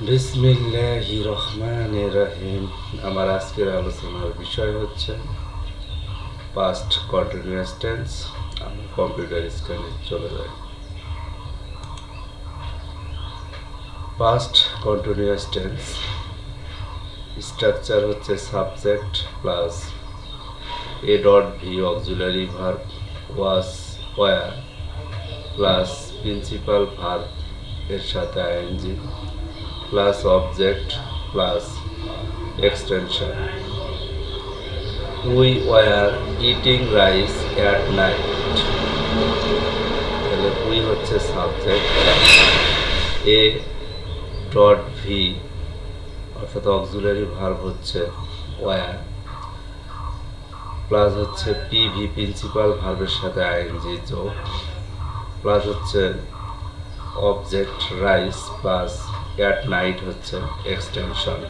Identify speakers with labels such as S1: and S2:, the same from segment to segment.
S1: বিসমিল্লাহির রহমানির রহিম। আমার আজকের আলোচনার বিষয় হচ্ছে পাস্ট কন্টিনিউয়াস টেন্স। আমি কম্পিউটার স্ক্রিনে চলে যাই। পাস্ট কন্টিনিউয়াস টেন্স স্ট্রাকচার হচ্ছে subject plus a.v auxiliary verb was were plus principal verb এর সাথে ING plus object plus extension. We were eating rice at night. তাহলে উই হচ্ছে সাবজেক্ট, এ ডট ভি অর্থাৎ auxiliary verb হচ্ছে were plus হচ্ছে PV principal ভার্বের সাথে ING যোগ প্লাস হচ্ছে object rice plus at night হচ্ছে এক্সটেনশন।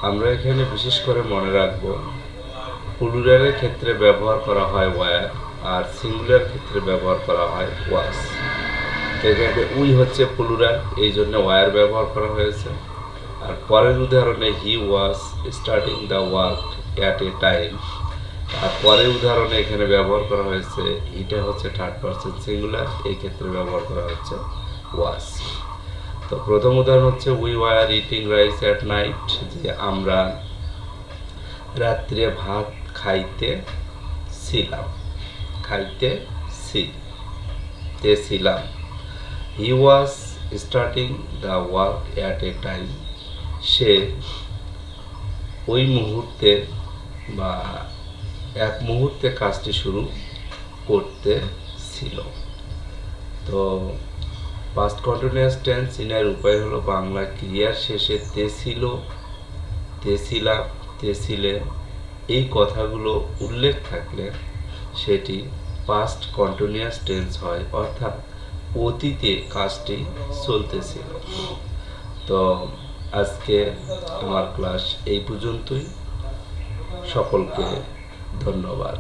S1: আমরা এখানে বিশেষ করে মনে রাখব প্লুরালের ক্ষেত্রে ব্যবহার করা হয় ওয়ার আর সিঙ্গুলার ক্ষেত্রে ব্যবহার করা হয় ওয়াজ। এখানে উই হচ্ছে প্লুরাল, এই জন্য ওয়ার ব্যবহার করা হয়েছে। আর পরের উদাহরণে he was starting the work at a time. আর পরের উদাহরণে এখানে ব্যবহার করা হয়েছে এটা হচ্ছে থার্ড পারসন সিঙ্গুলার, এই ক্ষেত্রে ব্যবহার করা হচ্ছে ওয়াজ। তো প্রথম উদাহরণ হচ্ছে we were eating rice at night, যে আমরা রাত্রে ভাত খাইতেছিলাম। He was starting the work at a time, সে ওই মুহূর্তে বা এক মুহূর্তে কাজটি শুরু করতেছিল। তো পাস্ট কন্টিনিউয়াস টেন্স চিনার উপায় হলো বাংলা ক্রিয়ার শেষে তে ছিল, তেছিলাম, তেছিলে এই কথাগুলো উল্লেখ থাকলে সেটি পাস্ট কন্টিনিউয়াস টেন্স হয়, অর্থাৎ অতীতে কাজটি চলতেছিল। তো আজকে আমার ক্লাস এই পর্যন্তই। সকলকে ধন্যবাদ।